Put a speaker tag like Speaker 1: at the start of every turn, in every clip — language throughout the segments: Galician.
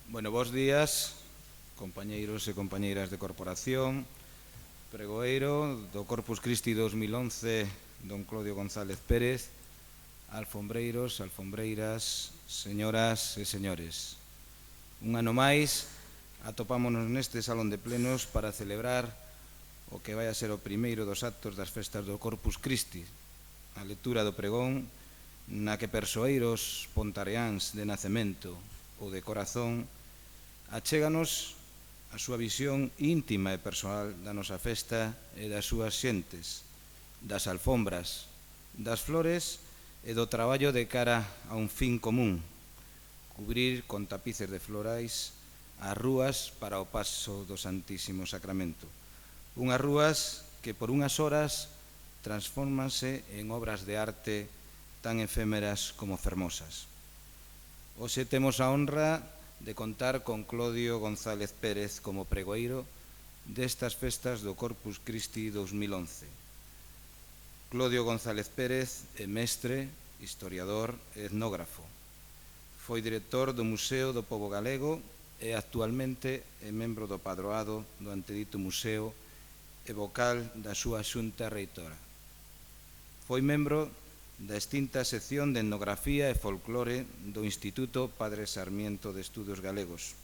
Speaker 1: Bueno, bons días, compañeiros e compañeiras de corporación, pregoeiro do Corpus Christi 2011, don Claudio González Pérez, alfombreiros, alfombreiras, señoras e señores. Un ano máis, atopámonos neste salón de plenos para celebrar o que vai a ser o primeiro dos actos das festas do Corpus Christi, a lectura do pregón na que persoeiros pontareáns de nacemento ou de corazón achéganos a súa visión íntima e persoal da nosa festa e das súas xentes, das alfombras, das flores e do traballo de cara a un fin común, cubrir con tapices de florais as rúas para o paso do Santísimo Sacramento. Unhas rúas que por unhas horas transfórmanse en obras de arte tan efémeras como fermosas. Hoxe temos a honra de contar con Claudio González Pérez como pregoeiro destas festas do Corpus Christi 2011. Claudio González Pérez é mestre, historiador e etnógrafo. Foi director do Museo do Pobo Galego e actualmente é membro do padroado do antedito museo e vocal da súa xunta reitora. Foi membro da extinta sección de etnografía e folclore do Instituto Padre Sarmiento de Estudos Galegos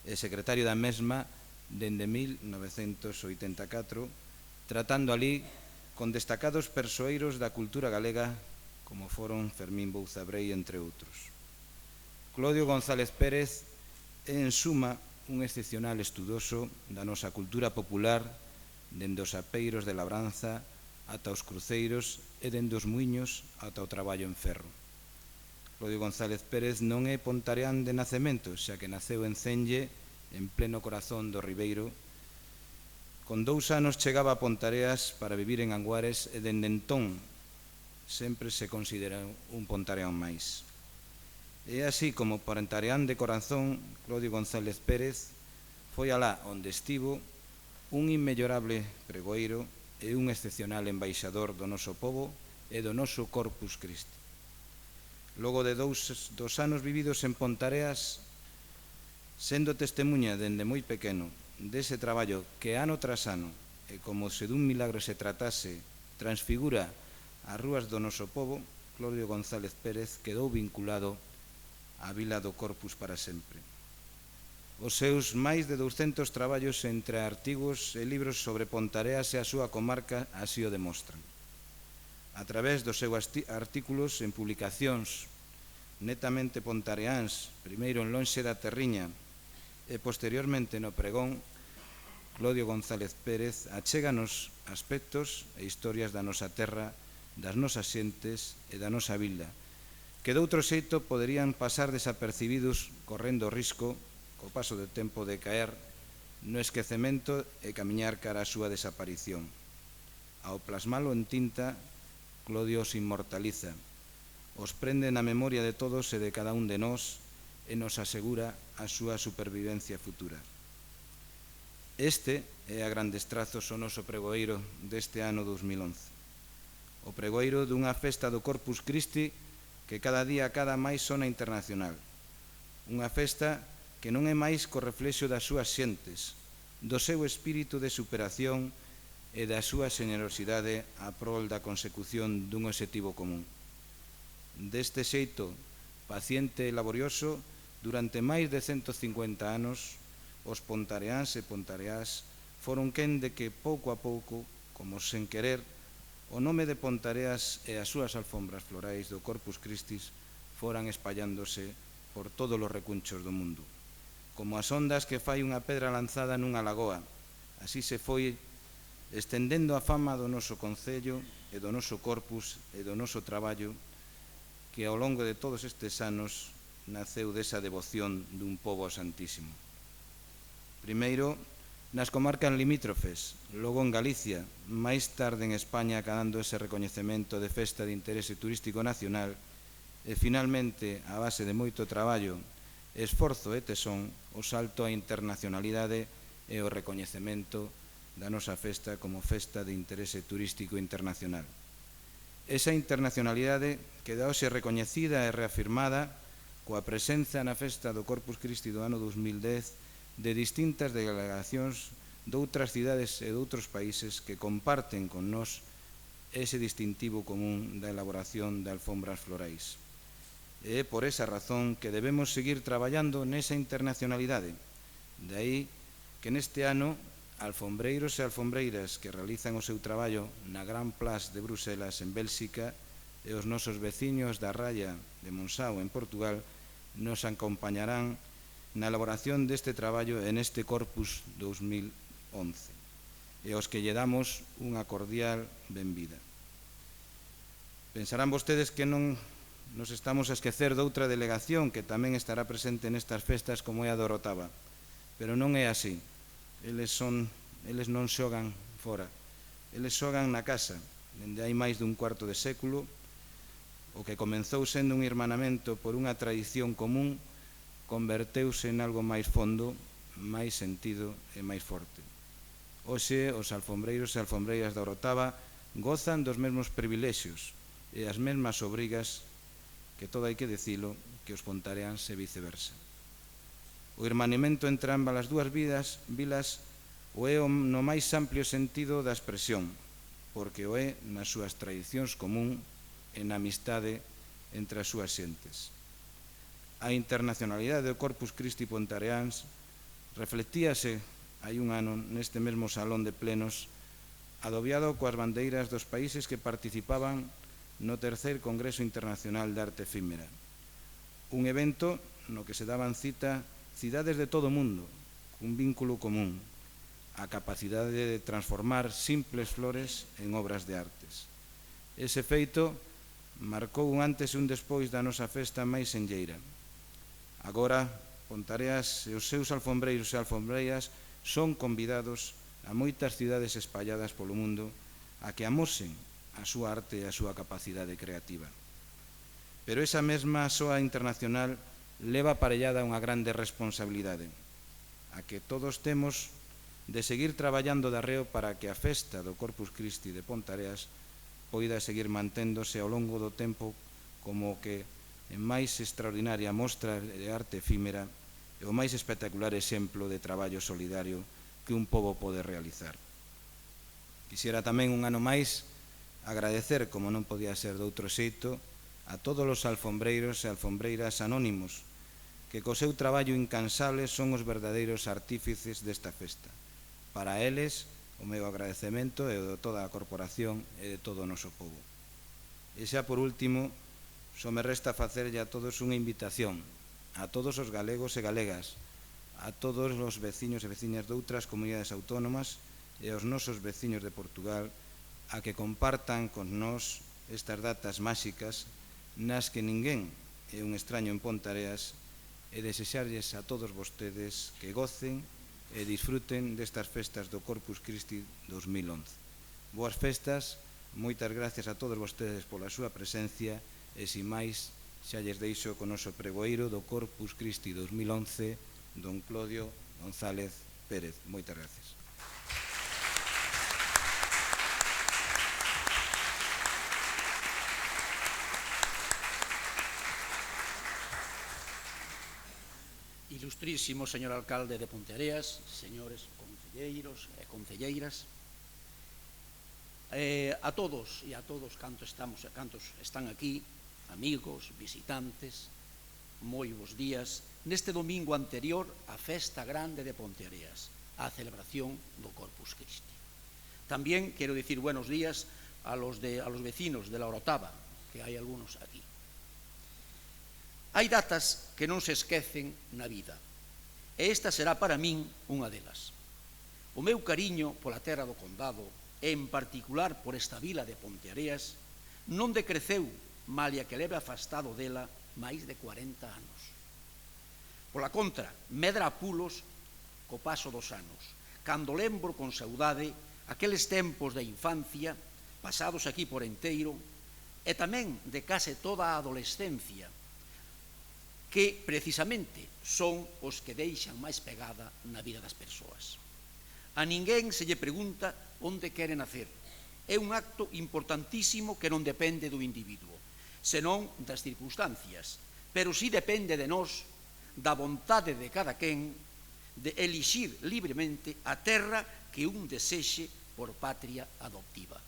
Speaker 1: e secretario da mesma dende 1984, tratando alí con destacados persoeiros da cultura galega como foron Fermín Bouza Brei, entre outros. Claudio González Pérez é, en suma, un excepcional estudoso da nosa cultura popular dende os apeiros de labranza ata os cruceiros e dende os muiños ata o traballo en ferro. Claudio González Pérez non é pontareán de nacemento, xa que naceu en Cenlle, en pleno corazón do Ribeiro. Con 2 anos chegaba a Pontareas para vivir en Anguares e dende entón sempre se considera un pontareán máis. E así como pontareán de corazón, Claudio González Pérez foi alá onde estivo un inmellorable pregoeiro e un excepcional embaixador do noso pobo e do noso Corpus Christi. Logo de dos anos vividos en Pontareas, sendo testemunha dende moi pequeno dese traballo que ano tras ano, e como se dun milagro se tratase, transfigura as rúas do noso pobo, Claudio González Pérez quedou vinculado á vila do Corpus para sempre. Os seus máis de 200 traballos entre artigos e libros sobre Pontareas e a súa comarca así o demostran. A través dos seus artículos en publicacións netamente pontareáns, primeiro en Lonxe da Terriña e posteriormente no pregón, Claudio González Pérez achéganos aspectos e historias da nosa terra, das nosas xentes e da nosa vila, que doutro xeito poderían pasar desapercibidos correndo o risco o paso do tempo de caer no esquecemento e camiñar cara á súa desaparición. Ao plasmalo en tinta, Claudio os inmortaliza, os prende na memoria de todos e de cada un de nós e nos asegura a súa supervivencia futura. Este é a grandes trazos o noso pregoeiro deste ano 2011. O pregoeiro dunha festa do Corpus Christi que cada día cada máis sona internacional. Unha festa que non é máis co reflexo das súas xentes, do seu espírito de superación e da súa xenerosidade a prol da consecución dun obxectivo común. Deste xeito, paciente e laborioso, durante máis de 150 anos, os pontareáns e pontareás foron quen de que pouco a pouco, como sen querer, o nome de Pontareas e as súas alfombras florais do Corpus Christi foran espallándose por todos os recunchos do mundo. Como as ondas que fai unha pedra lanzada nunha lagoa, así se foi estendendo a fama do noso concello e do noso corpus e do noso traballo que ao longo de todos estes anos naceu desa devoción dun pobo santísimo. Primeiro, nas comarcas limítrofes, logo en Galicia, máis tarde en España acadando ese recoñecemento de festa de interese turístico nacional e finalmente, a base de moito traballo, esforzo e tesón, o salto á internacionalidade e o recoñecemento da nosa festa como festa de interese turístico internacional. Esa internacionalidade queda hoxe recoñecida e reafirmada coa presenza na festa do Corpus Christi do ano 2010 de distintas delegacións doutras cidades e doutros países que comparten con nós ese distintivo común da elaboración de alfombras florais. E é por esa razón que debemos seguir traballando nesa internacionalidade. De aí que neste ano alfombreiros e alfombreiras que realizan o seu traballo na Grand Place de Bruselas en Bélxica e os nosos veciños da Raya de Monção en Portugal nos acompañarán na elaboración deste traballo en este Corpus 2011 e aos que lle damos unha cordial benvida. Pensarán vostedes que non nos estamos a esquecer doutra delegación que tamén estará presente nestas festas como é a do Orotava, pero non é así. Eles non xogan fora, eles xogan na casa, dende hai máis dun cuarto de século. O que comenzou sendo un irmanamento por unha tradición común converteuse en algo máis fondo, máis sentido e máis forte. Hoxe, os alfombreiros e alfombreiras da Orotava gozan dos mesmos privilexios e as mesmas obrigas que, todo hai que dicilo, que os pontareáns e viceversa. O irmanamento entre ambas as dúas vilas o é no máis amplio sentido da expresión, porque o é nas súas tradicións común e na amistade entre as súas xentes. A internacionalidade do Corpus Christi pontareáns reflectíase hai un ano neste mesmo salón de plenos adobiado coas bandeiras dos países que participaban no terceiro Congreso Internacional de Arte Efímera, un evento no que se daban cita cidades de todo o mundo cun vínculo común, a capacidade de transformar simples flores en obras de artes. Ese feito marcou un antes e un despois da nosa festa máis senlleira. Agora, Pontareas e os seus alfombreiros e alfombreiras son convidados a moitas cidades espalladas polo mundo a que amosen a súa arte e a súa capacidade creativa. Pero esa mesma soa internacional leva aparellada unha grande responsabilidade, a que todos temos de seguir traballando de arreo para que a festa do Corpus Christi de Pontareas poida seguir manténdose ao longo do tempo como que en máis extraordinaria mostra de arte efímera e o máis espectacular exemplo de traballo solidario que un pobo pode realizar. Quixera tamén un ano máis agradecer, como non podía ser de outro xeito, a todos os alfombreiros e alfombreiras anónimos que co seu traballo incansable son os verdadeiros artífices desta festa. Para eles, o meu agradecemento é o de toda a corporación e de todo o noso pobo. E xa por último, só me resta facerlle a todos unha invitación, a todos os galegos e galegas, a todos os veciños e veciñas de outras comunidades autónomas e aos nosos veciños de Portugal a que compartan con nós estas datas máxicas nas que ninguén é un extraño en Pontareas e desexarlles a todos vostedes que gocen e disfruten destas festas do Corpus Christi 2011. Boas festas, moitas gracias a todos vostedes pola súa presencia e, sin máis, xa lles deixo con o noso pregoeiro do Corpus Christi 2011, don Claudio González Pérez. Moitas gracias.
Speaker 2: Ilustrísimo señor alcalde de Ponteareas, señores concelleiros e concelleiras, a todos e a todos cantos están aquí, amigos, visitantes, moi bons días, neste domingo anterior á festa grande de Ponteareas, á celebración do Corpus Christi. Tamén quero dicir buenos días a los vecinos de la Orotava, que hai algunos aquí. Hai datas que non se esquecen na vida, e esta será para min unha delas. O meu cariño pola terra do Condado, e en particular por esta vila de Ponteareas, non decreceu malia que leve afastado dela máis de 40 anos. Pola contra, medra a pulos co paso dos anos, cando lembro con saudade aqueles tempos da infancia pasados aquí por enteiro, e tamén de case toda a adolescencia, que precisamente son os que deixan máis pegada na vida das persoas. A ninguén se lle pregunta onde quere nacer. É un acto importantísimo que non depende do individuo, senón das circunstancias, pero si depende de nós, da vontade de cada quen, de elixir libremente a terra que un desexe por patria adoptiva.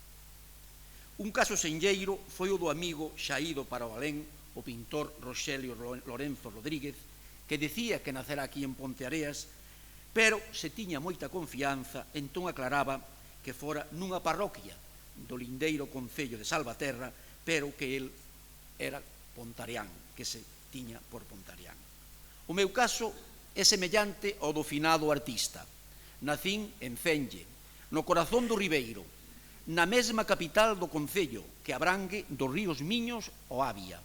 Speaker 2: Un caso senlleiro foi o do amigo xa ido para o alén, o pintor Roxelio Lorenzo Rodríguez, que dicía que nacera aquí en Ponteareas, pero se tiña moita confianza, entón aclaraba que fora nunha parroquia do lindeiro concello de Salvaterra, pero que el era pontarián, que se tiña por pontarián. O meu caso é semellante ao do finado artista. Nacín en Cenlle, no corazón do Ribeiro, na mesma capital do concello que abrangue dos ríos Miños ao Avia,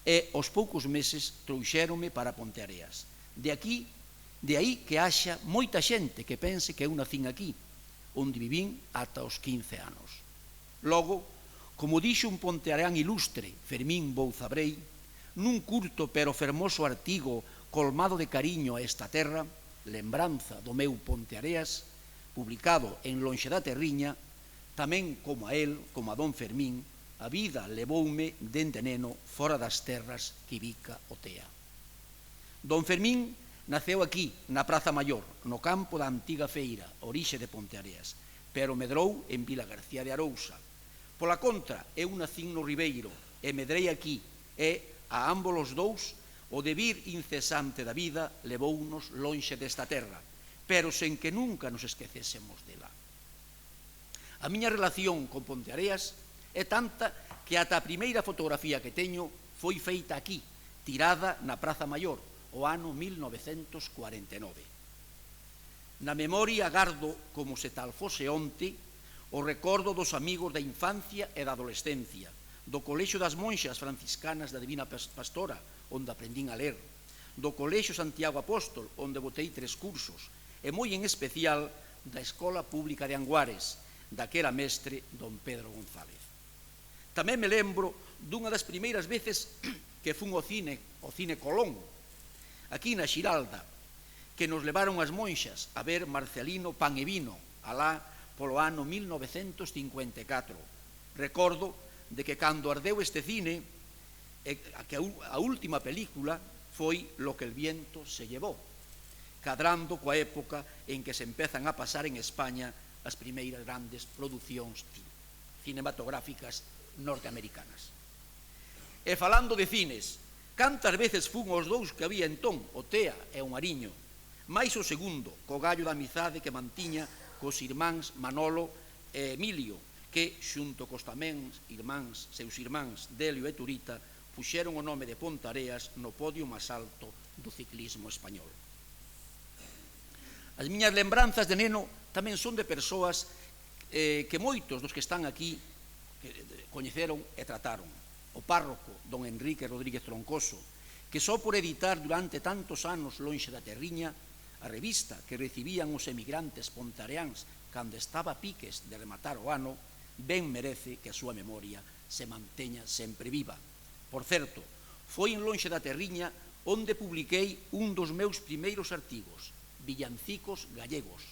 Speaker 2: e aos poucos meses trouxéronme para Ponteareas. De aí que haxa moita xente que pense que eu nacín aquí, onde vivín ata os 15 anos. Logo, como dixo un ponteareán ilustre, Fermín Bouzabrei, nun curto pero fermoso artigo colmado de cariño a esta terra, lembranza do meu Ponteareas, publicado en Lonxe da Terriña, tamén como a él, como a don Fermín, a vida levoume dende neno fora das terras que bica o tea. Don Fermín naceu aquí, na Praza Maior, no campo da antiga feira, orixe de Ponteareas, pero medrou en Vila García de Arousa. Pola contra, eu nacín no Ribeiro e medrei aquí, e a ambos os dous o devir incesante da vida levounos lonxe desta terra, pero sen que nunca nos esquecésemos dela. A miña relación con Ponteareas é tanta que ata a primeira fotografía que teño foi feita aquí, tirada na Praza Maior, o ano 1949. Na memoria gardo, como se tal fose onte, o recordo dos amigos da infancia e da adolescencia, do Colexio das Monxas Franciscanas da Divina Pastora, onde aprendín a ler, do Colexio Santiago Apóstol, onde botei 3 cursos, e moi en especial da Escola Pública de Anguares, da que era mestre don Pedro González. Tamén me lembro dunha das primeiras veces que fun ao cine Colón, aquí na Xiralda, que nos levaron as monxas a ver Marcelino Pan e Vino, alá polo ano 1954. Recordo de que cando ardeu este cine, que a última película foi Lo que el viento se llevó, cadrando coa época en que se empezan a pasar en España as primeiras grandes producións cinematográficas norteamericanas. E falando de cines, cantas veces fun aos dous que había entón, o Tea e o Mariño, máis o segundo, co gallo da amizade que mantiña cos irmáns Manolo e Emilio, que, xunto cos tamén seus irmáns Delio e Turita, puxeron o nome de Ponteareas no podio máis alto do ciclismo español. As miñas lembranzas de neno tamén son de persoas que moitos dos que están aquí coñeceron e trataron. O párroco, don Enrique Rodríguez Troncoso, que só por editar durante tantos anos Lonxe da Terriña a revista que recibían os emigrantes pontareáns cando estaba a piques de rematar o ano, ben merece que a súa memoria se manteña sempre viva. Por certo, foi en Lonxe da Terriña onde publiquei un dos meus primeiros artigos, Villancicos Gallegos,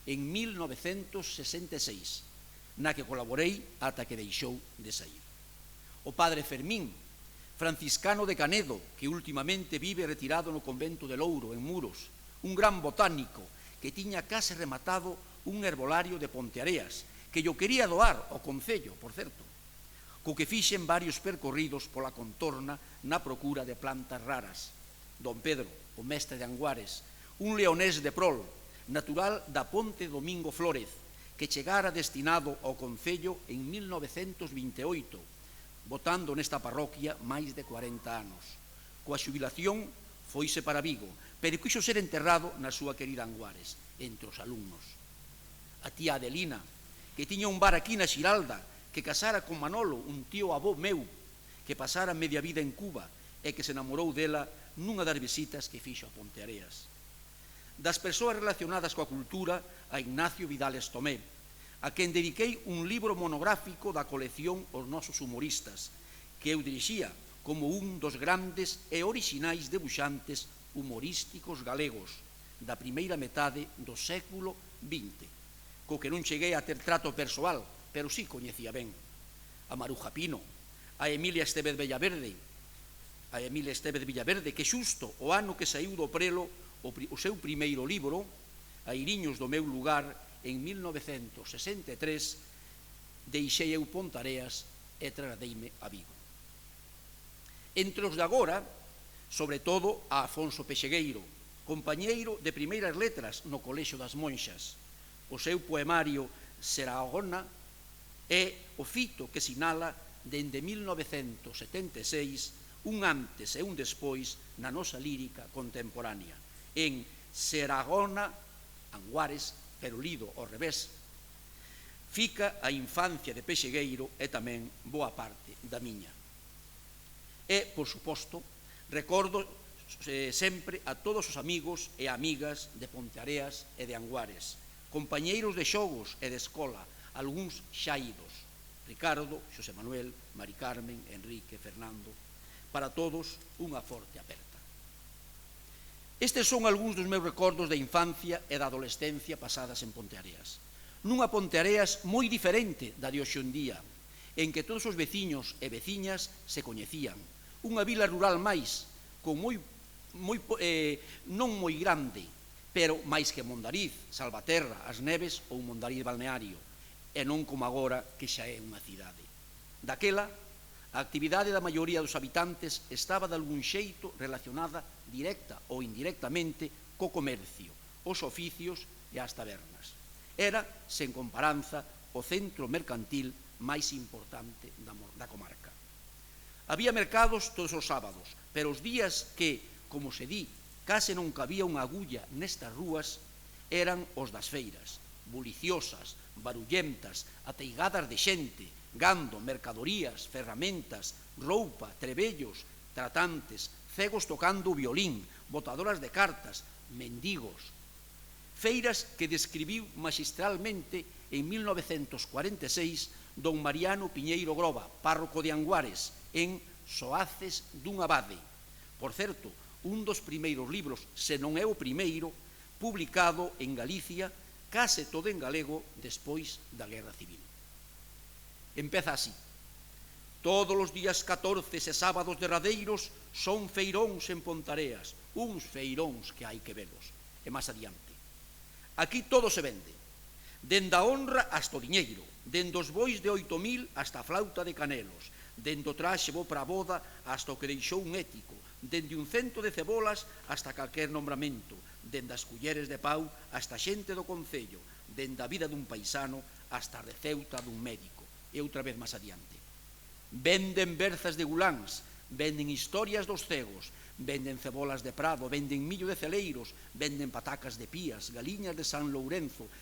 Speaker 2: en 1966, na que colaborei ata que deixou de sair. O padre Fermín, franciscano de Canedo, que últimamente vive retirado no convento de Louro, en Muros, un gran botánico que tiña case rematado un herbolario de Ponteareas, que yo quería doar ao concello, por certo, co que fixen varios percorridos pola contorna na procura de plantas raras. Don Pedro, o mestre de Anguares, un leonés de prol, natural da Ponte Domingo Flórez, que chegara destinado ao concello en 1928, votando nesta parroquia máis de 40 anos. Coa xubilación foise para Vigo, pero quixo ser enterrado na súa querida Anguares, entre os alumnos. A tía Adelina, que tiña un bar aquí na Xiralda, que casara con Manolo, un tío avó meu, que pasara media vida en Cuba e que se enamorou dela nunha das visitas que fixo a Ponteareas. Das persoas relacionadas coa cultura, a Ignacio Vidales Tomé, a quen dediquei un libro monográfico da colección Os Nosos Humoristas, que eu dirixía como un dos grandes e orixinais debuxantes humorísticos galegos da primeira metade do século XX, co que non cheguei a ter trato persoal, pero sí coñecía ben. A Maruja Pino, a Emilia Estevez Bellaverde, a Emil Estévez de Villaverde, que xusto o ano que saiu do prelo o seu primeiro libro, Airiños do meu lugar, en 1963, deixei eu Ponteareas e trasladeime a Vigo. Entre os de agora, sobre todo a Afonso Pexegueiro, compañeiro de primeiras letras no Colexio das Monxas. O seu poemario Seragona é o fito que sinala dende 1976 un antes e un despois na nosa lírica contemporánea. En Seragona, Anguares, pero lido ao revés, fica a infancia de Pexegueiro e tamén boa parte da miña. E, por suposto, recordo sempre a todos os amigos e amigas de Ponteareas e de Anguares, compañeiros de xogos e de escola, algúns xa idos, Ricardo, Xosé Manuel, Mari Carmen, Enrique, Fernando, para todos unha forte aperta. Estes son algúns dos meus recordos de infancia e da adolescencia pasadas en Ponteareas. Nunha Ponteareas moi diferente da de hoxe en día, en que todos os veciños e veciñas se coñecían. Unha vila rural máis, con non moi grande, pero máis que Mondariz, Salvaterra, As Neves ou Mondariz Balneario, e non como agora que xa é unha cidade. Daquela, a actividade da maioría dos habitantes estaba de algún xeito relacionada directa ou indirectamente co comercio, os oficios e as tabernas. Era, sen comparanza, o centro mercantil máis importante da comarca. Había mercados todos os sábados, pero os días que, como se di, case non cabía unha agulla nestas rúas, eran os das feiras, buliciosas, barullentas, ateigadas de xente, gando, mercadorías, ferramentas, roupa, trebellos, tratantes, cegos tocando o violín, botadoras de cartas, mendigos. Feiras que describiu magistralmente en 1946 don Mariano Piñeiro Groba, párroco de Anguares, en Soaces dun abade. Por certo, un dos primeiros libros, se non é o primeiro, publicado en Galicia, case todo en galego, despois da Guerra Civil. Empeza así: todos os días 14 e sábados derradeiros son feiróns en Ponteareas, uns feiróns que hai que velos. E máis adiante: aquí todo se vende, dende a honra hasta o diñeiro, dende os bois de 8.000 hasta a flauta de canelos, dende o traxe bo para a boda hasta o que deixou un ético, dende un cento de cebolas hasta calquer nombramento, dende as culleres de pau hasta a xente do concello, dende a vida dun paisano hasta a receuta dun médico. E outra vez máis adiante: venden berzas de guláns, venden historias dos cegos, venden cebolas de prado, venden millo de celeiros, venden patacas de pías, galiñas de San Lourenzo,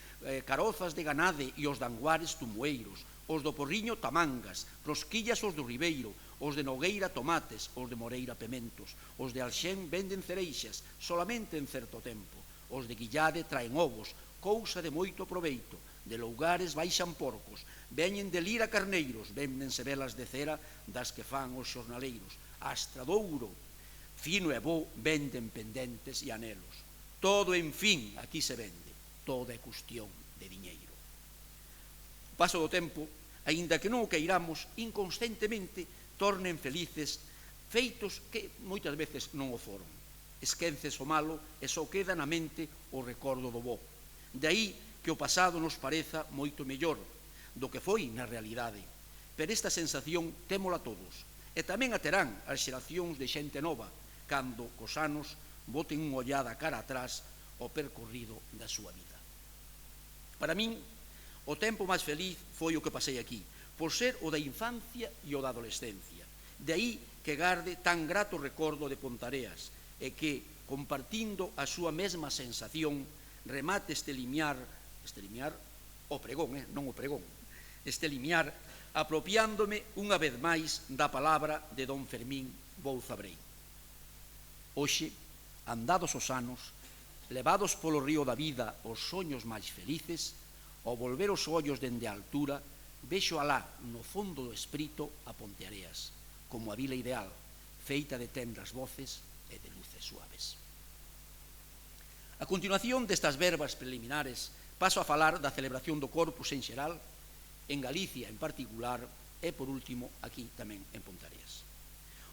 Speaker 2: carozas de ganade e os de Anguares tumueiros, os do Porriño tamangas, rosquillas os do Ribeiro, os de Nogueira tomates, os de Moreira pementos, os de Alxén venden cereixas, solamente en certo tempo, os de Guillade traen ovos, cousa de moito proveito, de Lougares baixan porcos, veñen de Lira carneiros, véndense velas de cera das que fan os xornaleiros, a Estradouro, fino e bo, venden pendentes e anelos. Todo, en fin, aquí se vende, toda é cuestión de diñeiro. O paso do tempo, aínda que non o queiramos, inconscientemente tornen felices feitos que moitas veces non o foron. Esqueces o malo e só queda na mente o recordo do bo. De aí que o pasado nos pareza moito mellor do que foi na realidade. Pero esta sensación témola todos, e tamén a terán as xeracións de xente nova, cando, cos anos, boten unha ollada cara atrás ao percorrido da súa vida. Para min, o tempo máis feliz foi o que pasei aquí, por ser o da infancia e o da adolescencia. De aí que garde tan grato recordo de Ponteareas e que, compartindo a súa mesma sensación, remate este limiar o pregón, non o pregón, este limiar, apropiándome unha vez máis da palabra de don Fermín Bouza Brei. Hoxe, andados os anos, levados polo río da vida os soños máis felices, ao volver os ollos dende a altura, vexo alá, no fondo do espírito, a Ponteareas, como a vila ideal, feita de tendras voces e de luces suaves. A continuación destas verbas preliminares, paso a falar da celebración do Corpus en xeral, en Galicia en particular, e, por último, aquí tamén en Ponteareas.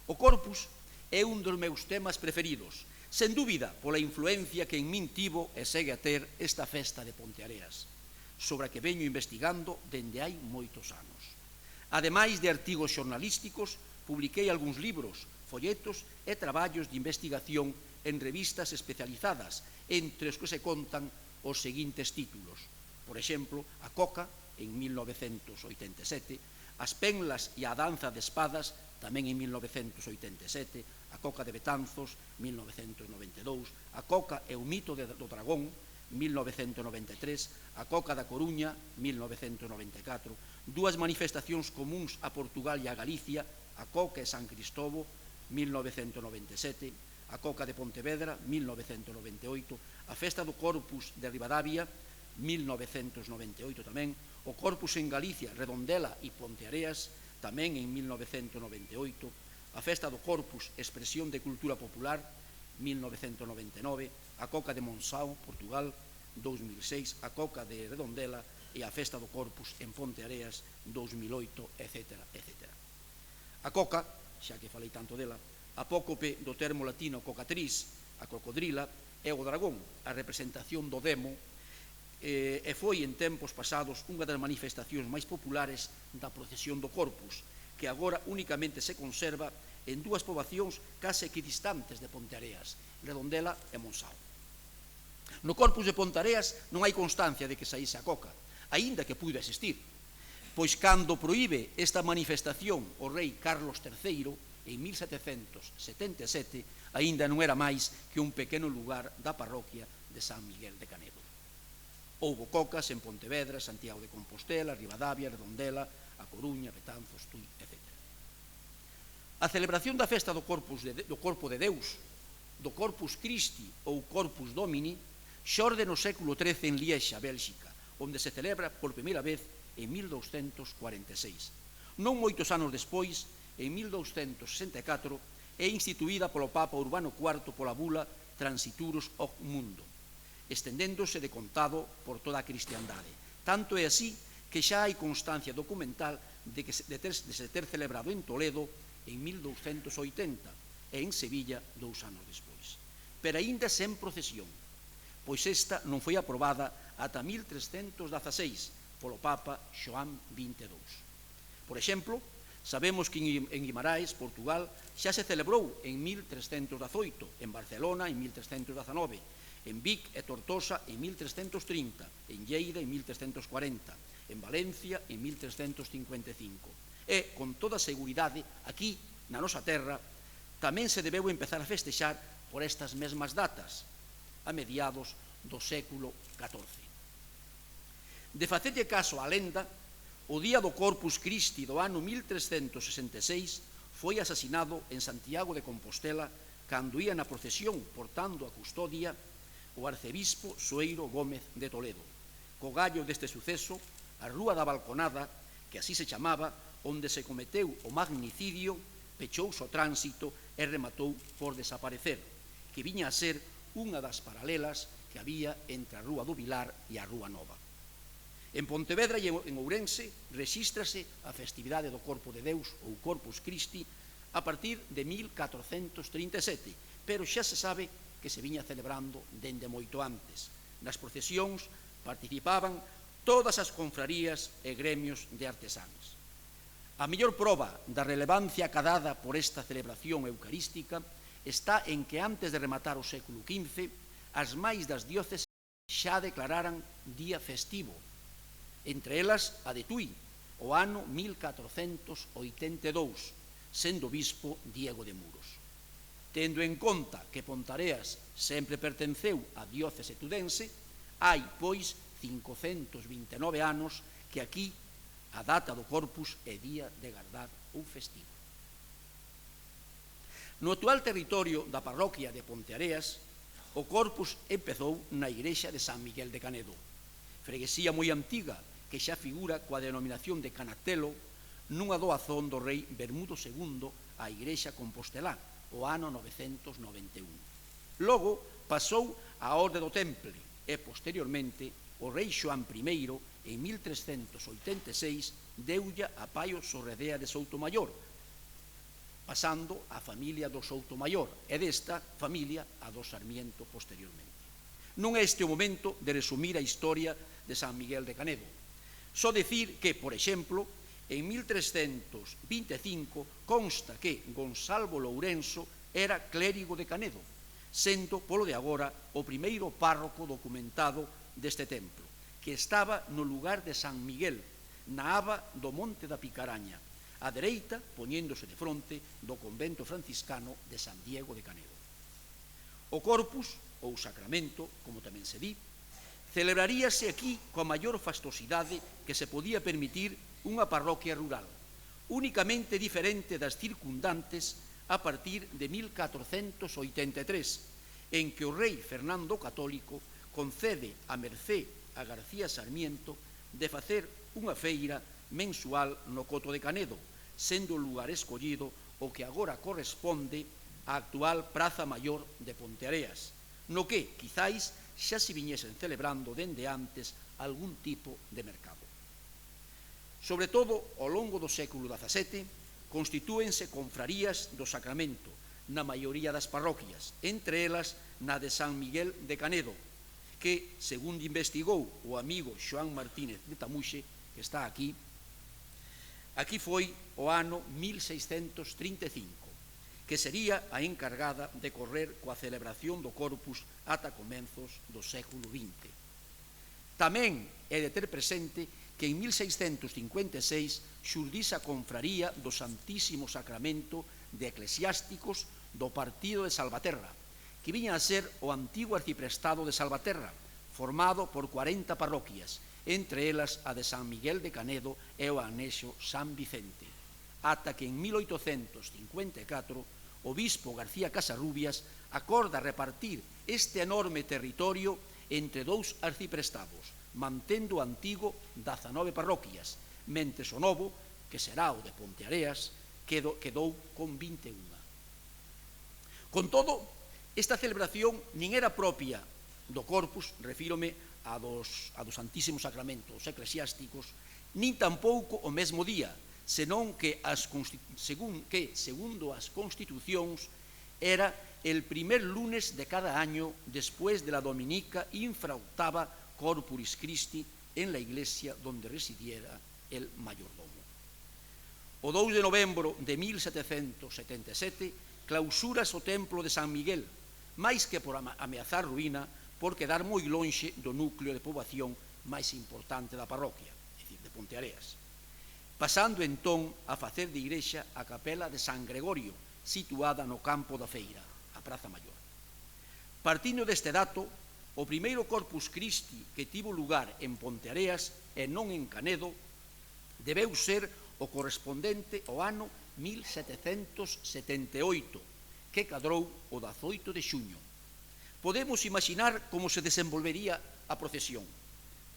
Speaker 2: O Corpus é un dos meus temas preferidos, sen dúbida pola influencia que en min tivo e segue a ter esta festa de Ponteareas, sobre a que veño investigando dende hai moitos anos. Ademais de artigos xornalísticos, publiquei algúns libros, folletos e traballos de investigación en revistas especializadas, entre os que se contan os seguintes títulos. Por exemplo, A Coca, en 1987, As Penlas e a Danza de Espadas, tamén en 1987, A Coca de Betanzos, 1992, A Coca e o mito do dragón, 1993, A Coca da Coruña, 1994, dúas manifestacións comuns a Portugal e a Galicia, A Coca e San Cristobo, 1997, A Coca de Pontevedra, 1998, a Festa do Corpus de Ribadavia, 1998 tamén, o Corpus en Galicia, Redondela e Ponteareas, tamén en 1998, a Festa do Corpus, Expresión de Cultura Popular, 1999, a Coca de Monção, Portugal, 2006, a Coca de Redondela e a Festa do Corpus en Ponteareas, 2008, etc. A Coca, xa que falei tanto dela, apócope do termo latino cocatriz, a crocodrila, é o dragón, a representación do demo, e foi en tempos pasados unha das manifestacións máis populares da procesión do Corpus, que agora únicamente se conserva en dúas poboacións case equidistantes de Ponteareas, Redondela e Monção. No Corpus de Ponteareas non hai constancia de que saíse a Coca, aínda que puido existir, pois cando proíbe esta manifestación o rei Carlos III, en 1777, aínda non era máis que un pequeno lugar da parroquia de San Miguel de Canedo. Houbo cocas en Pontevedra, Santiago de Compostela, Ribadavia, Redondela, A Coruña, Betanzos, Tui, etc. A celebración da festa do Corpo de Deus, do Corpus Christi ou Corpus Domini, xorde no século XIII en Liexa, Bélxica, onde se celebra por primeira vez en 1246. Non moitos anos despois, en 1264, é instituída polo Papa Urbano IV pola bula Transiturus hoc mundo, estendéndose de contado por toda a cristiandade. Tanto é así que xa hai constancia documental de se ter celebrado en Toledo en 1280 e en Sevilla 2 anos despois. Pero aínda sen procesión, pois esta non foi aprobada ata 1316 polo Papa Xoán XXII. Por exemplo, sabemos que en Guimaraes, Portugal, xa se celebrou en 1318, en Barcelona en 1319, en Vic e Tortosa en 1330, en Lleida en 1340, en Valencia en 1355. E, con toda seguridade, aquí, na nosa terra, tamén se debeu empezar a festexar por estas mesmas datas, a mediados do século XIV. De facerlle caso á lenda, o día do Corpus Christi do ano 1366 foi asasinado en Santiago de Compostela cando ía na procesión portando a custodia o arcebispo Soeiro Gómez de Toledo. Co gallo deste suceso, a Rúa da Balconada, que así se chamaba, onde se cometeu o magnicidio, pechouse o tránsito e rematou por desaparecer, que viña a ser unha das paralelas que había entre a Rúa do Vilar e a Rúa Nova. En Pontevedra e en Ourense rexístrase a festividade do Corpo de Deus ou Corpus Christi a partir de 1437, pero xa se sabe que se viña celebrando dende moito antes. Nas procesións participaban todas as confrarías e gremios de artesáns. A mellor proba da relevancia acadada por esta celebración eucarística está en que antes de rematar o século XV, as máis das dióceses xa declararan día festivo, entre elas a de Tui, o ano 1482, sendo bispo Diego de Muros. Tendo en conta que Ponteareas sempre pertenceu á diócese tudense, hai, pois, 529 anos que aquí a data do Corpus é día de gardar un festivo. No actual territorio da parroquia de Ponteareas, o Corpus empezou na igrexa de San Miguel de Canedo, freguesía moi antiga que xa figura coa denominación de Canatelo nunha doazón do rei Bermudo II á igrexa compostelá, o ano 991. Logo pasou á Orde do Temple e, posteriormente, o rei Xoán I, en 1386, deulla a Paio Sorredea de Soutomaior, pasando a familia do Soutomaior e desta familia a do Sarmiento posteriormente. Non é este o momento de resumir a historia de San Miguel de Canedo. Só decir que, por exemplo, en 1325 consta que Gonsalvo Lourenço era clérigo de Canedo, sendo, polo de agora, o primeiro párroco documentado deste templo, que estaba no lugar de San Miguel, na aba do Monte da Picaraña, á dereita, poñéndose de fronte do convento franciscano de San Diego de Canedo. O Corpus, ou Sacramento, como tamén se di, celebraríase aquí coa maior fastosidade que se podía permitir unha parroquia rural, únicamente diferente das circundantes a partir de 1483, en que o rei Fernando Católico concede a mercé a García Sarmiento de facer unha feira mensual no Coto de Canedo, sendo o lugar escollido o que agora corresponde á actual Praza Maior de Ponteareas, no que, quizáis, xa se viñesen celebrando dende antes algún tipo de mercado. Sobre todo, ao longo do século XVII, constitúense confrarías do Sacramento na maioría das parroquias, entre elas na de San Miguel de Canedo, que, segundo investigou o amigo Xoán Martínez de Tamuxe, que está aquí foi o ano 1635, que sería a encargada de correr coa celebración do Corpus ata comenzos do século XX. Tamén é de ter presente que en 1656 xurdise a confraría do Santísimo Sacramento de Eclesiásticos do Partido de Salvaterra, que viña a ser o antigo arciprestado de Salvaterra, formado por 40 parroquias, entre elas a de San Miguel de Canedo e o anexo San Vicente, ata que en 1854 o bispo García Casarrubias acorda repartir este enorme territorio entre dous arciprestados, mantendo o antigo 19 parroquias, mentres o novo, que será o de Ponteareas, quedou con 21. Con todo, esta celebración nin era propia do Corpus, refírome a do Santísimo Sacramento, os eclesiásticos, nin tampouco o mesmo día, senón que, segundo as constitucións, era el primer lunes de cada año después de la dominica infraoctava Corpuris Christi en la iglesia donde residiera el mayordomo. O 2 de novembro de 1777 clausuras o templo de San Miguel, máis que por ameazar ruína, por quedar moi lonxe do núcleo de poboación máis importante da parroquia, é dicir, de Ponteareas, pasando entón a facer de igrexa a capela de San Gregorio, situada no campo da feira, a Praza Maior. Partindo deste dato, o primeiro Corpus Christi que tivo lugar en Ponteareas e non en Canedo debeu ser o correspondente ao ano 1778, que cadrou o 18 de xuño. Podemos imaginar como se desenvolvería a procesión.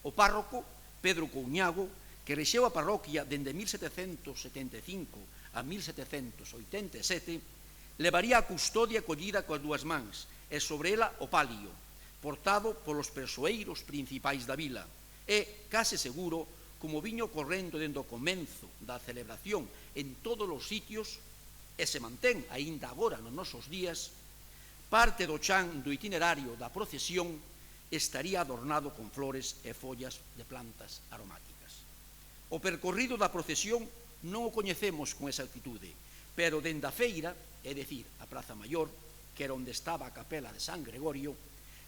Speaker 2: O párroco, Pedro Couñago, que rexeu a parroquia dende 1775 a 1787, levaría a custodia collida coas dúas mans e sobre ela o palio, portado polos persoeiros principais da vila, e, case seguro, como viño correndo dende o comenzo da celebración en todos os sitios, e se mantén aínda agora nos nosos días, parte do chan do itinerario da procesión estaría adornado con flores e follas de plantas aromáticas. O percorrido da procesión non o coñecemos con exactitude, pero dende a feira, é dicir, a Praza Maior, que era onde estaba a capela de San Gregorio,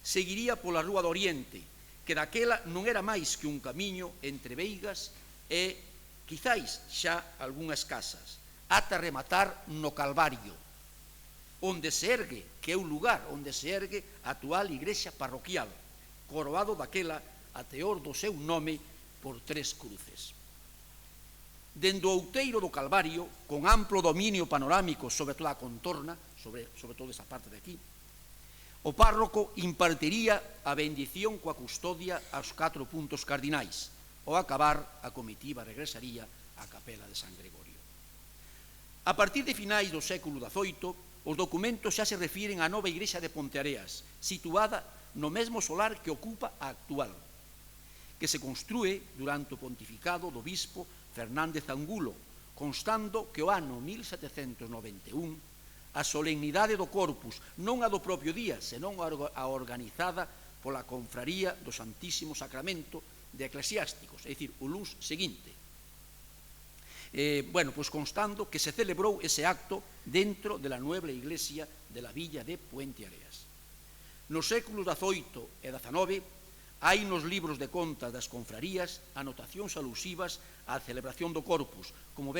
Speaker 2: seguiría pola Rúa do Oriente, que daquela non era máis que un camiño entre veigas e, quizáis, xa algunhas casas, ata rematar no Calvario, onde se ergue, que é o lugar onde se ergue a actual igrexa parroquial, coroado daquela a teor do seu nome por 3 cruces. Dende o outeiro do Calvario, con amplo dominio panorámico sobre toda a contorna, sobre toda esa parte de aquí, o párroco impartiría a bendición coa custodia aos 4 puntos cardinais. Ao acabar, a comitiva regresaría á capela de San Gregorio. A partir de finais do século XVIII, os documentos xa se refiren á nova igrexa de Ponteareas, situada no mesmo solar que ocupa a actual, que se construe durante o pontificado do bispo Fernández Angulo, constando que o ano 1791 a solemnidade do Corpus, non a do propio día, senón a organizada pola Confraría do Santísimo Sacramento de Eclesiásticos, é dicir, o luns seguinte. Pois constando que se celebrou ese acto dentro de la nueva iglesia de la villa de Puente Areas. Nos séculos XVIII e XIX hai nos libros de contas das confrarías anotacións alusivas á celebración do Corpus, como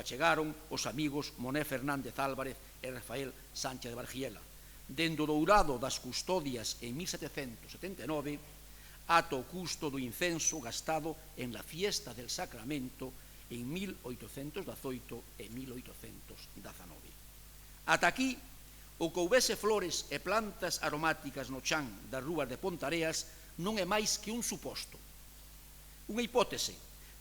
Speaker 2: achegaron os amigos Moné Fernández Álvarez e Rafael Sánchez de Bargiela. Dendo o dourado das custodias en 1779, ata o custo do incenso gastado en la fiesta del Sacramento en 1818 e 1819. Ata aquí, o que houvese flores e plantas aromáticas no chan das rúas de Pontareas non é máis que un suposto, unha hipótese,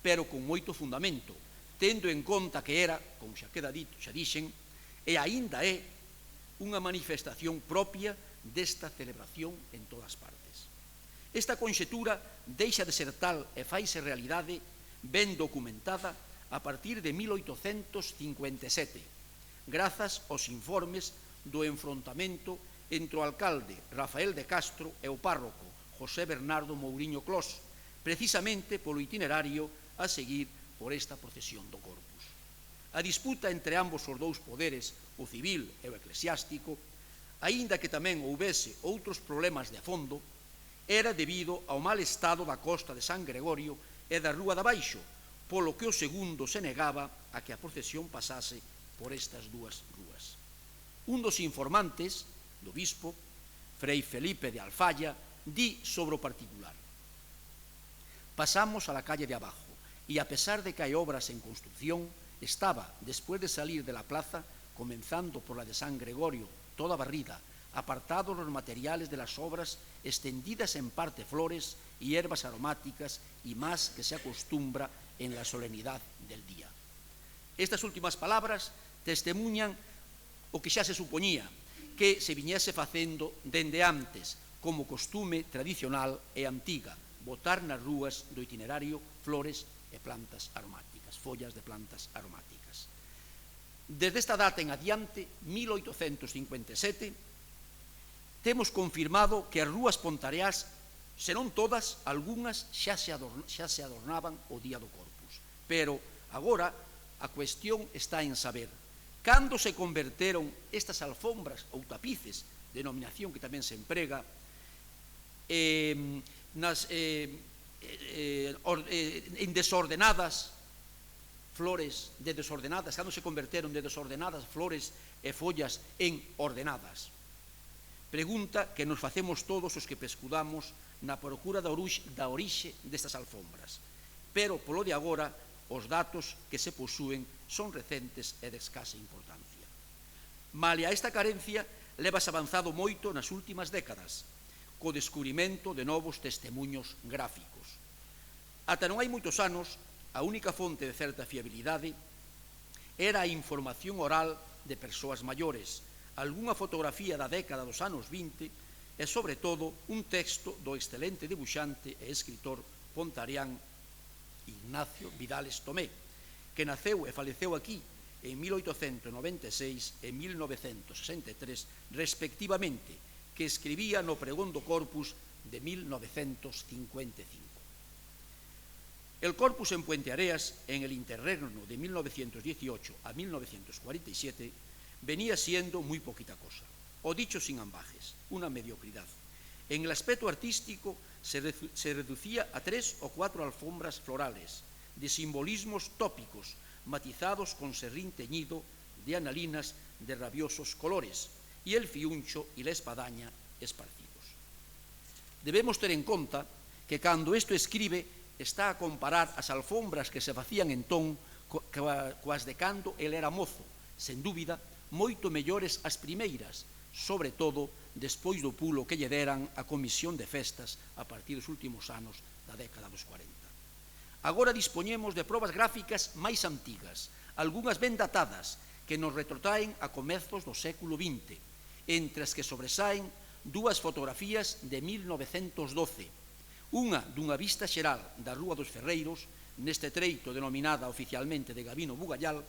Speaker 2: pero con moito fundamento, tendo en conta que era, como xa queda dito, xa dixen, e aínda é unha manifestación propia desta celebración en todas partes. Esta conxetura deixa de ser tal e faise realidade ben documentada a partir de 1857, grazas aos informes do enfrontamento entre o alcalde Rafael de Castro e o párroco José Bernardo Mouriño Clos, precisamente polo itinerario a seguir por esta procesión do Corpus. A disputa entre ambos os dous poderes, o civil e o eclesiástico, aínda que tamén houvese outros problemas de fondo, era debido ao mal estado da costa de San Gregorio e da Rúa de Abaixo, polo que o segundo se negaba a que a procesión pasase por estas dúas rúas. Un dos informantes do bispo, Frei Felipe de Alfaya, di sobre o particular: pasamos a la calle de abajo e a pesar de que hai obras en construcción, estaba, después de salir de la plaza, comenzando por la de San Gregorio, toda barrida, apartados los materiales de las obras, extendidas en parte flores y hierbas aromáticas y más que se acostumbra en la solemnidad del día. Estas últimas palabras testemunhan o que xa se supoñía, que se viñese facendo dende antes, como costume tradicional e antiga, botar nas rúas do itinerario flores e plantas aromáticas, follas de plantas aromáticas. Desde esta data en adiante, 1857, temos confirmado que as rúas pontareás, senón todas, algunhas xa se adornaban o día do Corpus. Pero agora a cuestión está en saber cando se converteron estas alfombras ou tapices, denominación que tamén se emprega, en desordenadas flores, cando se converteron de desordenadas flores e follas en ordenadas. Pregunta que nos facemos todos os que pescudamos na procura da orixe destas alfombras. Pero, polo de agora, os datos que se posúen son recentes e de escasa importancia. Malia esta carencia, levas avanzado moito nas últimas décadas, co descubrimento de novos testemunhos gráficos. Ata non hai moitos anos, a única fonte de certa fiabilidade era a información oral de persoas maiores, algunha fotografía da década dos anos 20 e, sobre todo, un texto do excelente debuxante e escritor pontareán Ignacio Vidales Tomé, que naceu e faleceu aquí en 1896 e 1963, respectivamente, que escribía no pregón do Corpus de 1955. El Corpus en Puente Areas, en el interregno de 1918 a 1947, venía siendo muy poquita cosa, o dicho sin ambajes, una mediocridad. En el aspecto artístico se reducía a 3 o 4 alfombras florales, de simbolismos tópicos, matizados con serrín teñido de analinas de rabiosos colores, y el fiuncho y la espadaña esparcidos. Debemos ter en conta que cando isto escribe está a comparar as alfombras que se facían entón coas de cando el era mozo, sen dúbida, moito mellores as primeiras, sobre todo despois do pulo que lle deran a Comisión de Festas a partir dos últimos anos da década dos 40. Agora dispoñemos de probas gráficas máis antigas, algunhas ben datadas, que nos retrotraen a comezos do século XX, entre as que sobresaen dúas fotografías de 1912, unha dunha vista xeral da Rúa dos Ferreiros, neste treito denominada oficialmente de Gabino Bugallal,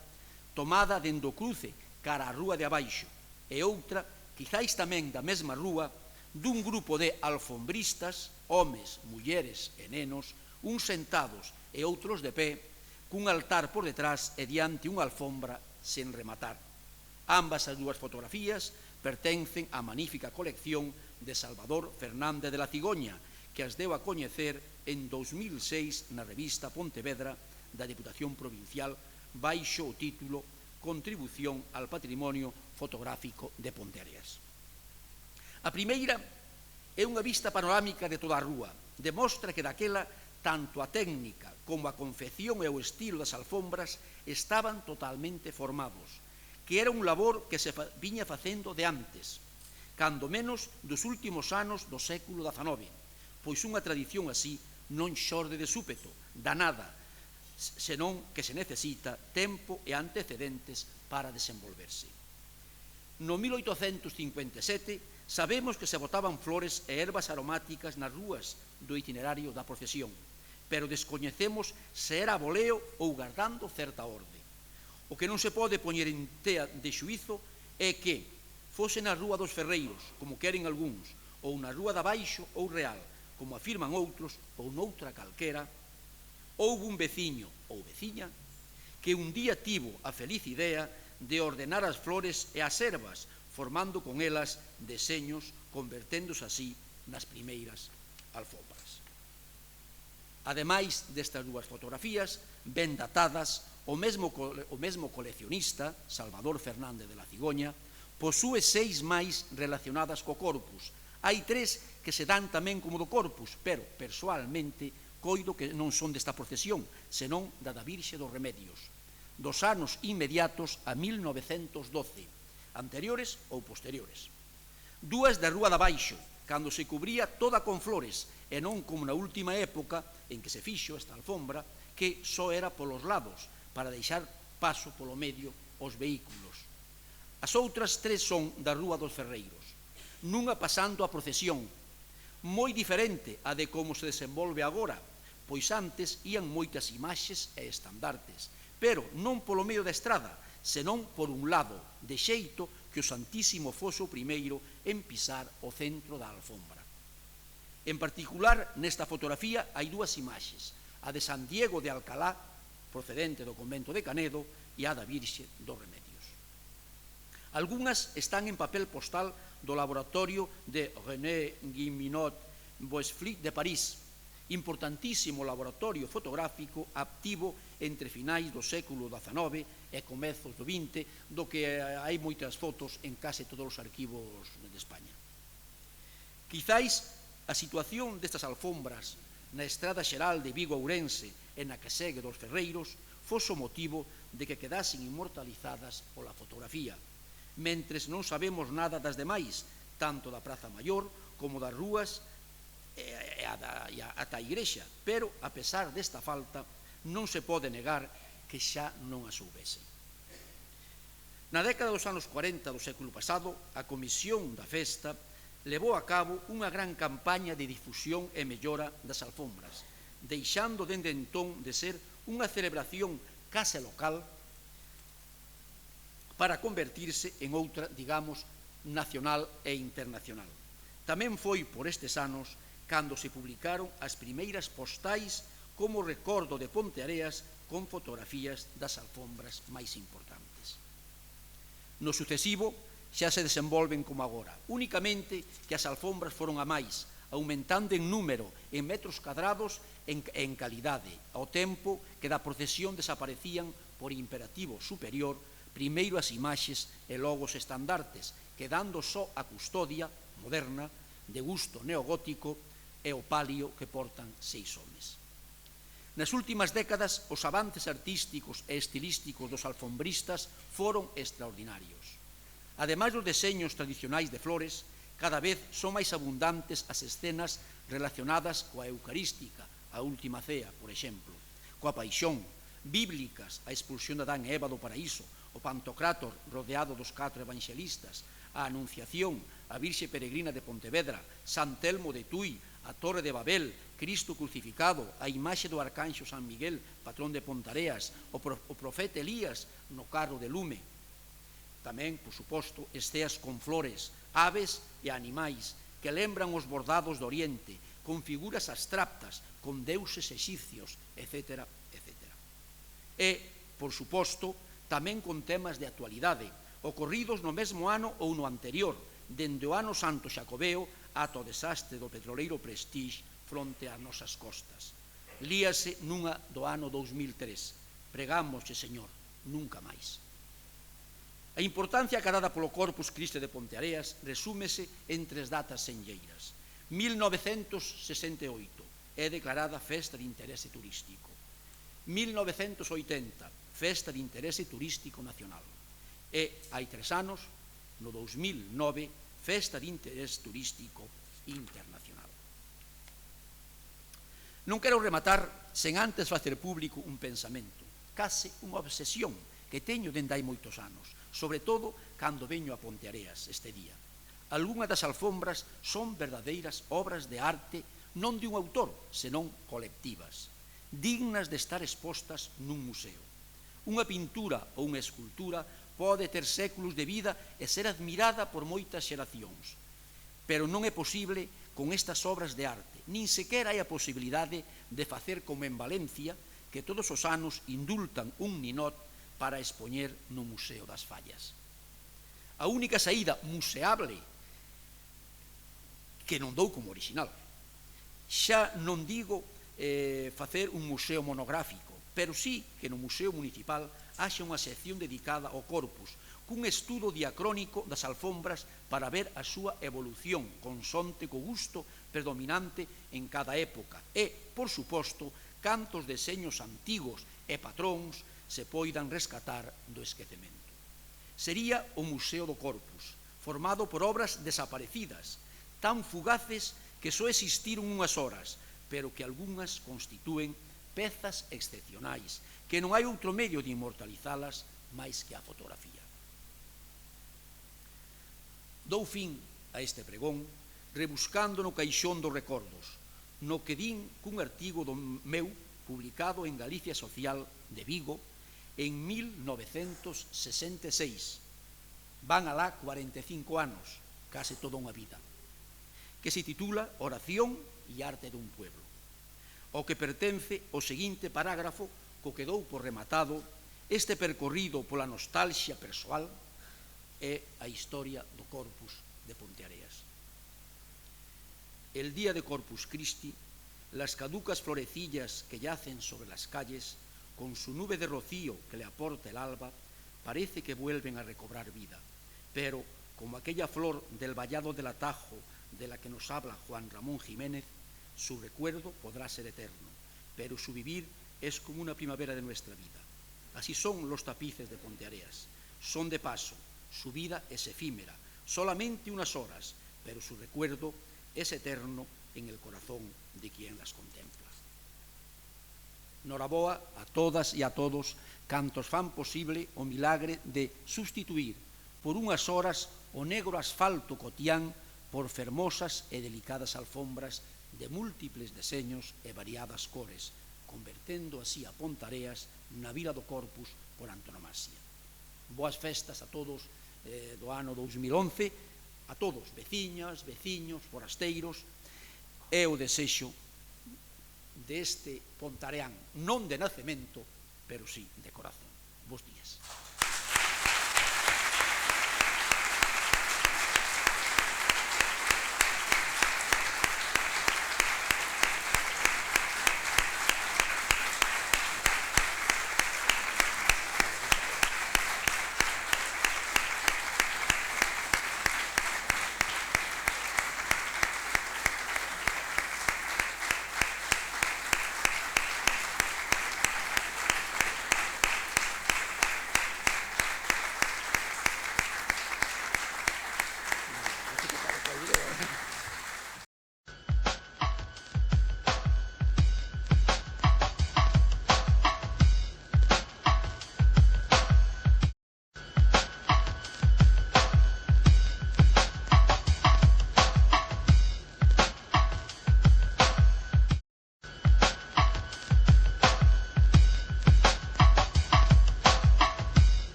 Speaker 2: tomada dende o cruce cara á rúa de abaixo, e outra, quizáis tamén da mesma rúa, dun grupo de alfombristas, homes, mulleres e nenos, uns sentados e outros de pé, cun altar por detrás e diante unha alfombra sen rematar. Ambas as dúas fotografías pertencen á magnífica colección de Salvador Fernández de la Cigoña, que as deu a coñecer en 2006 na revista Pontevedra da Deputación Provincial baixo o título Contribución al Patrimonio Fotográfico de Ponteareas. A primeira é unha vista panorámica de toda a rúa. Demostra que daquela tanto a técnica como a confección e o estilo das alfombras estaban totalmente formados, que era un labor que se viña facendo de antes, cando menos dos últimos anos do século XIX, pois unha tradición así non xorde de súpeto, da nada, senón que se necesita tempo e antecedentes para desenvolverse. No 1857 sabemos que se botaban flores e ervas aromáticas nas rúas do itinerario da procesión, pero descoñecemos se era a voleo ou guardando certa orde. O que non se pode poñer en tea de xuízo é que, fose na Rúa dos Ferreiros, como queren algúns, ou na Rúa da Baixo ou Real, como afirman outros, ou noutra calquera, houve un veciño ou veciña que un día tivo a feliz idea de ordenar as flores e as ervas, formando con elas deseños, converténdose así nas primeiras alfombras. Ademais destas dúas fotografías, ben datadas, o mesmo coleccionista, Salvador Fernández de la Cigoña, posúe 6 máis relacionadas co corpus. Hai 3 que se dan tamén como do corpus, pero, persoalmente, coido que non son desta procesión, senón da Virxe dos Remedios, dos anos inmediatos a 1912, anteriores ou posteriores. 2 da Rúa da Baixo, cando se cubría toda con flores, e non como na última época en que se fixo esta alfombra, que só era polos lados, para deixar paso polo medio aos vehículos. As outras 3 son da Rúa dos Ferreiros, nunha pasando a procesión, moi diferente a de como se desenvolve agora, pois antes ían moitas imaxes e estandartes, pero non polo medio da estrada, senón por un lado, de xeito que o Santísimo fose o primeiro en pisar o centro da alfombra. En particular, nesta fotografía hai 2 imaxes, a de San Diego de Alcalá, procedente do convento de Canedo, e a da Virxe dos Remedios. Algunhas están en papel postal do laboratorio de René Guilleminot Boisflix de París, importantísimo laboratorio fotográfico activo entre finais do século XIX e comezos do XX, do que hai moitas fotos en case todos os arquivos de España. Quizáis a situación destas alfombras na estrada xeral de Vigo-Ourense e na que segue dos Ferreiros fose o motivo de que quedasen inmortalizadas pola fotografía, mentres non sabemos nada das demais, tanto da Praza Maior como das rúas e ata a igrexa, pero, a pesar desta falta, non se pode negar que xa non a soubese. Na década dos anos 40 do século pasado, a Comisión da Festa levou a cabo unha gran campaña de difusión e mellora das alfombras, deixando dende entón de ser unha celebración case local para convertirse en outra, digamos, nacional e internacional. Tamén foi por estes anos cando se publicaron as primeiras postais como recordo de Ponteareas con fotografías das alfombras máis importantes. No sucesivo, xa se desenvolven como agora, únicamente que as alfombras foron a máis, aumentando en número, en metros cadrados e en calidade, ao tempo que da procesión desaparecían por imperativo superior primeiro as imaxes e logo os estandartes, quedando só a custodia moderna de gusto neogótico e o palio que portan 6 homes. Nas últimas décadas, os avances artísticos e estilísticos dos alfombristas foron extraordinarios. Ademais dos deseños tradicionais de flores, cada vez son máis abundantes as escenas relacionadas coa eucarística, a última cea, por exemplo, coa paixón, bíblicas, a expulsión de Adán e Eva do paraíso, o Pantocrátor rodeado dos 4 evangelistas, a Anunciación, a Virxe Peregrina de Pontevedra, San Telmo de Tui, a Torre de Babel, Cristo crucificado, a imaxe do Arcanxo San Miguel, patrón de Pontareas, o profeta Elías no carro de lume. Tamén, por suposto, esteas con flores, aves e animais que lembran os bordados do Oriente, con figuras abstractas, con deuses exicios, etc. etc. E, por suposto, tamén con temas de actualidade, ocorridos no mesmo ano ou no anterior, dende o ano Santo Xacobeo ata o desastre do petroleiro Prestige fronte ás nosas costas. Líase nunha do ano 2003. Pregámoslle, Señor, nunca máis. A importancia acadada polo Corpus Christi de Ponteareas resúmese en 3 datas senlleiras. 1968 é declarada Festa de Interese Turístico. 1980, Festa de Interese Turístico Nacional. E, hai 3 anos, no 2009, Festa de Interese Turístico Internacional. Non quero rematar sen antes facer público un pensamento, case unha obsesión que teño dende hai moitos anos, sobre todo cando veño a Ponteareas este día. Algunhas das alfombras son verdadeiras obras de arte non de un autor, senón colectivas, dignas de estar expostas nun museo. Unha pintura ou unha escultura pode ter séculos de vida e ser admirada por moitas xeracións, pero non é posible con estas obras de arte, nin sequera hai a posibilidade de facer como en Valencia, que todos os anos indultan un ninot para expoñer no Museo das Fallas. A única saída museable que non dou como original. Xa non digo facer un museo monográfico, pero sí que no Museo Municipal haxa unha sección dedicada ao corpus, cun estudo diacrónico das alfombras para ver a súa evolución consonte co gusto predominante en cada época e, por suposto, cantos deseños antigos e patróns se poidan rescatar do esquecemento. Sería o Museo do Corpus, formado por obras desaparecidas, tan fugaces que só existiron unhas horas, pero que algunhas constitúen pezas excepcionais, que non hai outro medio de inmortalizalas máis que a fotografía. Dou fin a este pregón rebuscando no caixón dos recordos, no que din cun artigo do meu publicado en Galicia Social de Vigo en 1966. Van alá 45 anos, case toda unha vida, que se titula Oración e Arte dun Pueblo, ao que pertence o seguinte parágrafo co que dou por rematado este percorrido pola nostalgia persoal e a historia do Corpus de Ponteareas. El día de Corpus Christi, las caducas florecillas que yacen sobre las calles, con su nube de rocío que le aporta el alba, parece que vuelven a recobrar vida, pero como aquella flor del vallado del Atajo de la que nos habla Juan Ramón Jiménez, su recuerdo podrá ser eterno, pero su vivir es como una primavera de nuestra vida. Así son los tapices de Ponteareas, son de paso, su vida es efímera, solamente unas horas, pero su recuerdo es eterno en el corazón de quien las contempla. Noraboa a todas e a todos cantos fan posible o milagre de sustituir por unhas horas o negro asfalto cotián por fermosas e delicadas alfombras de múltiples deseños e variadas cores, convertendo así a Pontareas na vila do Corpus por antonomasia. Boas festas a todos do ano 2011, a todos, veciñas, veciños, forasteiros, e o desexo deste pontareán, non de nacemento, pero sí de corazón. Bos días.